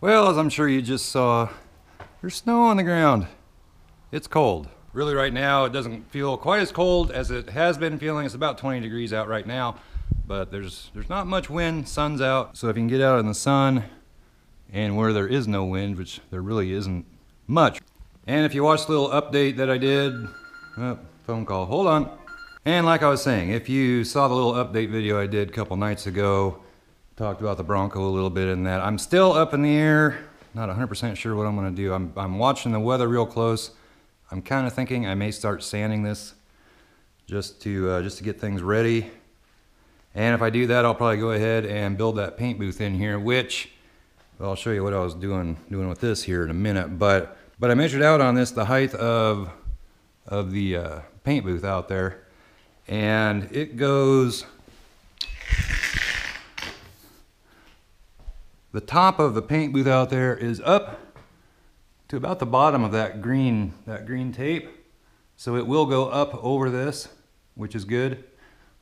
Well, as I'm sure you just saw, there's snow on the ground. It's cold. Really right now it doesn't feel quite as cold as it has been feeling. It's about 20 degrees out right now, but there's not much wind, sun's out. So if you can get out in the sun and where there is no wind, which there really isn't much. And if you watched the little update that I did, phone call, hold on. And like I was saying, if you saw the little update video I did a couple nights ago, talked about the Bronco a little bit in that. I'm still up in the air, not 100% sure what I'm gonna do. I'm watching the weather real close. I'm kind of thinking I may start sanding this just to get things ready. And if I do that, I'll probably go ahead and build that paint booth in here, which, well, I'll show you what I was doing with this here in a minute. But I measured out on this the height of the paint booth out there, and it goes. The top of the paint booth out there is up to about the bottom of that green tape. So it will go up over this, which is good.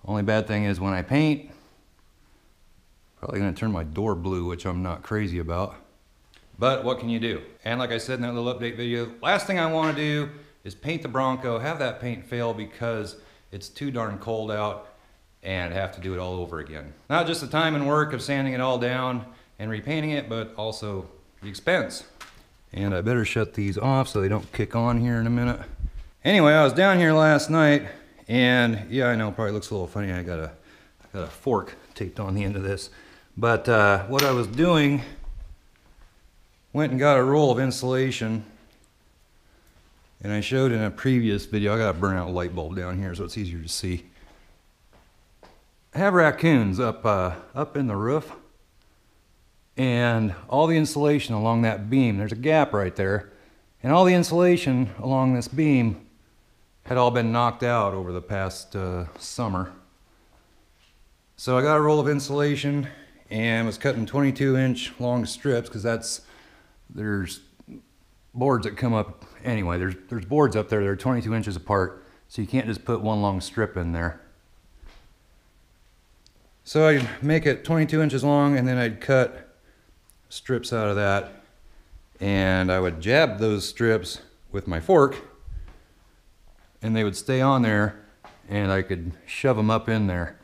Only bad thing is when I paint, probably gonna turn my door blue, which I'm not crazy about. But what can you do? And like I said in that little update video, last thing I wanna do is paint the Bronco, have that paint fail because it's too darn cold out and have to do it all over again. Not just the time and work of sanding it all down and repainting it, but also the expense. And I better shut these off so they don't kick on here in a minute. Anyway, I was down here last night, and yeah, I know, probably looks a little funny. I got a fork taped on the end of this. But what I was doing, went and got a roll of insulation, and I showed in a previous video, I got a burnout light bulb down here so it's easier to see. I have raccoons up in the roof. And all the insulation along that beam, there's a gap right there, and all the insulation along this beam had all been knocked out over the past summer. So I got a roll of insulation and was cutting 22-inch long strips, because there's boards that come up anyway. There's boards up there that are 22 inches apart, so you can't just put one long strip in there. So I'd make it 22 inches long, and then I'd cut strips out of that, and I would jab those strips with my fork, and they would stay on there, and I could shove them up in there.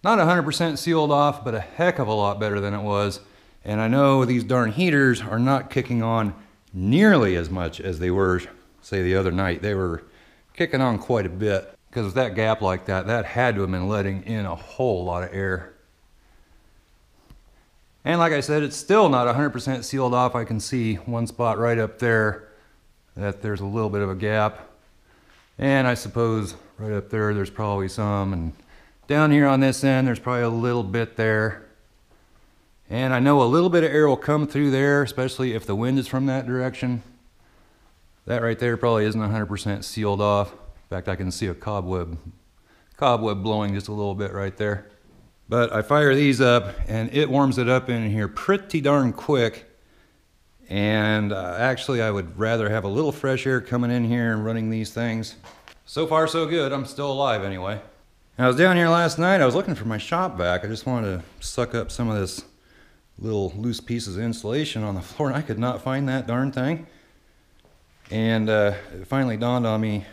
Not 100% sealed off, but a heck of a lot better than it was. And I know these darn heaters are not kicking on nearly as much as they were, say, the other night. They were kicking on quite a bit, because with that gap like that, that had to have been letting in a whole lot of air. And like I said, it's still not 100% sealed off. I can see one spot right up there that there's a little bit of a gap. And I suppose right up there, there's probably some. And down here on this end, there's probably a little bit there. And I know a little bit of air will come through there, especially if the wind is from that direction. That right there probably isn't 100% sealed off. In fact, I can see a cobweb blowing just a little bit right there. But I fire these up, and it warms it up in here pretty darn quick. And actually, I would rather have a little fresh air coming in here and running these things. So far, so good. I'm still alive anyway. I was down here last night. I was looking for my shop vac. I just wanted to suck up some of this little loose pieces of insulation on the floor, and I could not find that darn thing. And it finally dawned on me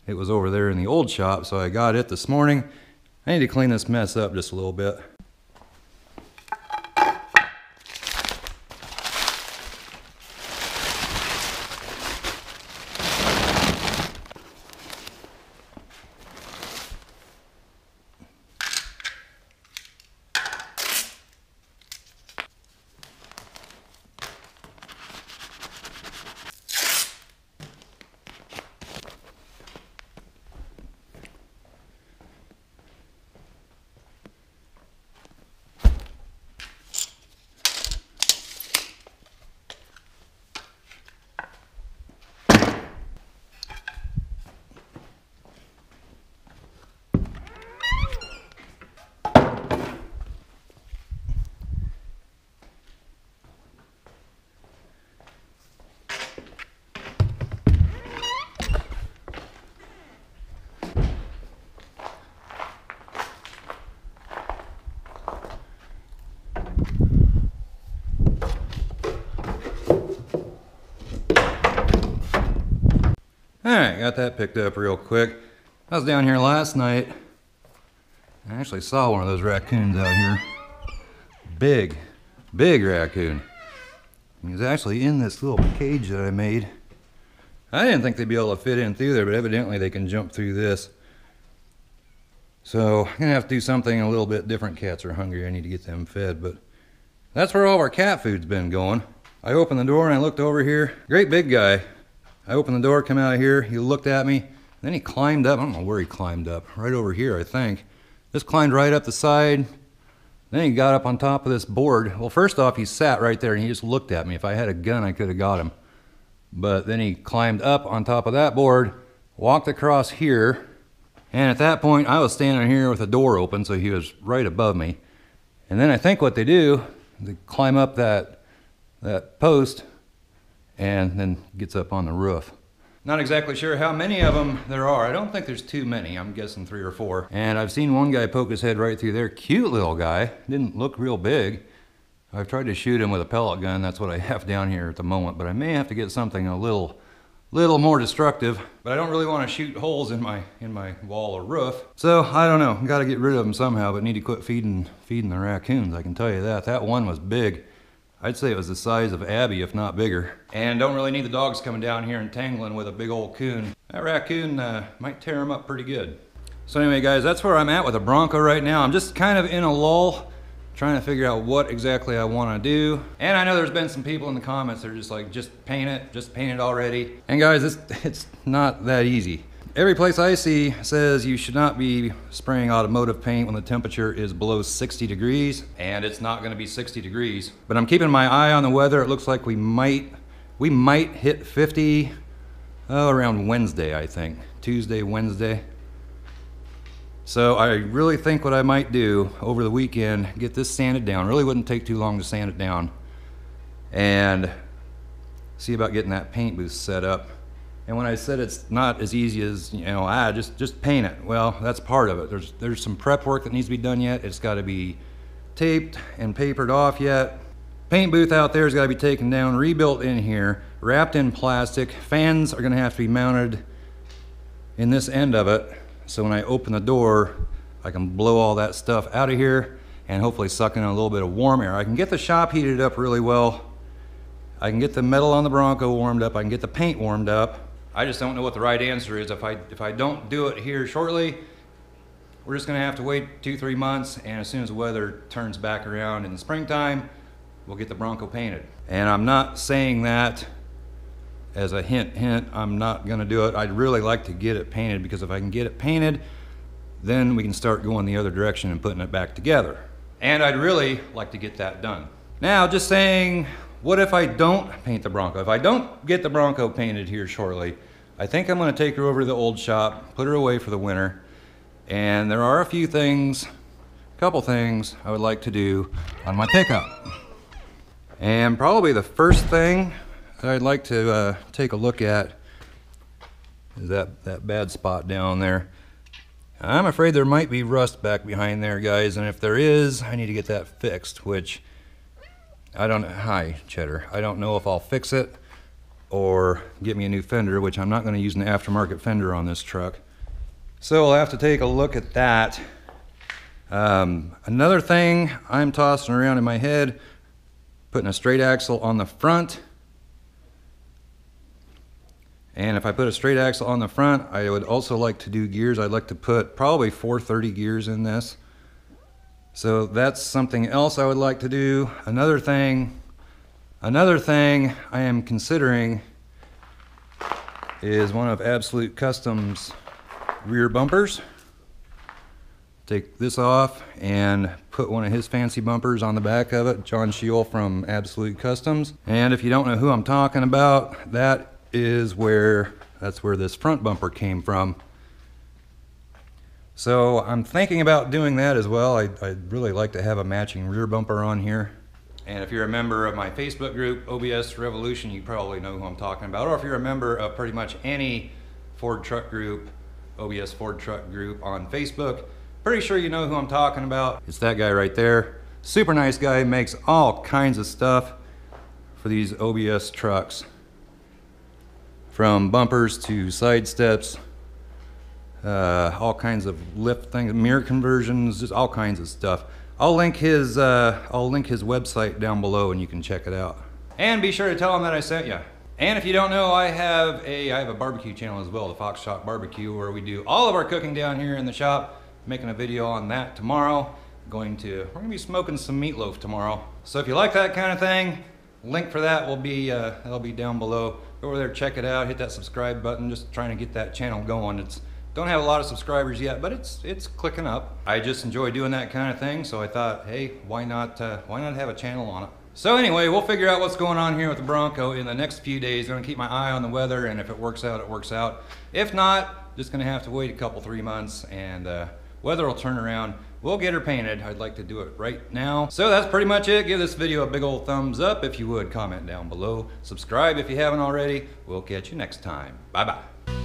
it was over there in the old shop, so I got it this morning. I need to clean this mess up just a little bit. Alright, got that picked up real quick. I was down here last night. I actually saw one of those raccoons out here. Big raccoon. He was actually in this little cage that I made. I didn't think they'd be able to fit in through there, but evidently they can jump through this. So I'm gonna have to do something a little bit different. Cats are hungry, I need to get them fed, but that's where all of our cat food's been going. I opened the door and I looked over here. Great big guy. I opened the door, come out of here, he looked at me, then he climbed up. I don't know where he climbed up, right over here I think. Just climbed right up the side. Then he got up on top of this board. Well, first off, he sat right there and he just looked at me. If I had a gun, I could have got him. But then he climbed up on top of that board, walked across here, and at that point, I was standing here with the door open, so he was right above me. And then I think what they do, they climb up that post, and then gets up on the roof. Not exactly sure how many of them there are. I don't think there's too many. I'm guessing 3 or 4. And I've seen one guy poke his head right through there. Cute little guy. Didn't look real big. I've tried to shoot him with a pellet gun. That's what I have down here at the moment. But I may have to get something a little more destructive. But I don't really want to shoot holes in my wall or roof. So I don't know. Got to get rid of them somehow. But need to quit feeding the raccoons. I can tell you that. That one was big. I'd say it was the size of Abby, if not bigger. And don't really need the dogs coming down here and tangling with a big old coon. That raccoon might tear him up pretty good. So anyway, guys, that's where I'm at with a Bronco right now. I'm just kind of in a lull, trying to figure out what exactly I want to do. And I know there's been some people in the comments that are just like, just paint it already. And guys, it's not that easy. Every place I see says you should not be spraying automotive paint when the temperature is below 60 degrees, and it's not gonna be 60 degrees. But I'm keeping my eye on the weather. It looks like we might hit 50 around Wednesday, I think. Tuesday, Wednesday. So I really think what I might do over the weekend, get this sanded down. Really wouldn't take too long to sand it down. And see about getting that paint booth set up. And when I said it's not as easy as, you know, just paint it. Well, that's part of it. There's some prep work that needs to be done yet. It's got to be taped and papered off yet. Paint booth out there has got to be taken down, rebuilt in here, wrapped in plastic. Fans are going to have to be mounted in this end of it. So when I open the door, I can blow all that stuff out of here and hopefully suck in a little bit of warm air. I can get the shop heated up really well. I can get the metal on the Bronco warmed up. I can get the paint warmed up. I just don't know what the right answer is. If I don't do it here shortly, we're just gonna have to wait 2-3 months, and as soon as the weather turns back around in the springtime, we'll get the Bronco painted. And I'm not saying that as a hint, I'm not gonna do it. I'd really like to get it painted, because if I can get it painted, then we can start going the other direction and putting it back together. And I'd really like to get that done. Now, just saying, what if I don't paint the Bronco? If I don't get the Bronco painted here shortly, I think I'm gonna take her over to the old shop, put her away for the winter, and there are a couple things I would like to do on my pickup. And probably the first thing that I'd like to take a look at is that bad spot down there. I'm afraid there might be rust back behind there, guys, and if there is, I need to get that fixed, which I don't know. Hi, Cheddar. I don't know if I'll fix it or get me a new fender, which I'm not going to use an aftermarket fender on this truck. So I'll have to take a look at that. Another thing I'm tossing around in my head, putting a straight axle on the front. And if I put a straight axle on the front, I would also like to do gears. I'd like to put probably 430 gears in this. So that's something else I would like to do. Another thing I am considering is one of Absalute Customs rear bumpers. Take this off and put one of his fancy bumpers on the back of it. John Shield from Absalute Customs. And if you don't know who I'm talking about, that's where this front bumper came from. So I'm thinking about doing that as well. I'd really like to have a matching rear bumper on here. And if you're a member of my Facebook group, OBS Revolution, you probably know who I'm talking about. Or if you're a member of pretty much any Ford truck group, OBS Ford truck group on Facebook, pretty sure you know who I'm talking about. It's that guy right there. Super nice guy, makes all kinds of stuff for these OBS trucks. from bumpers to side steps, all kinds of lift things, mirror conversions, just all kinds of stuff. I'll link his website down below and you can check it out. And be sure to tell him that I sent you. And if you don't know, I have a barbecue channel as well, the Fox Shop Barbecue, where we do all of our cooking down here in the shop. Making a video on that tomorrow. We're gonna be smoking some meatloaf tomorrow. So if you like that kind of thing, link for that will be that'll be down below. Go over there, check it out, hit that subscribe button. Just trying to get that channel going. Don't have a lot of subscribers yet, but it's clicking up. I just enjoy doing that kind of thing, so I thought, hey, why not have a channel on it? So anyway, we'll figure out what's going on here with the Bronco in the next few days. I'm gonna keep my eye on the weather, and if it works out, it works out. If not, just gonna have to wait a couple, 3 months, and weather will turn around. We'll get her painted. I'd like to do it right now. So that's pretty much it. Give this video a big old thumbs up if you would. Comment down below. Subscribe if you haven't already. We'll catch you next time. Bye-bye.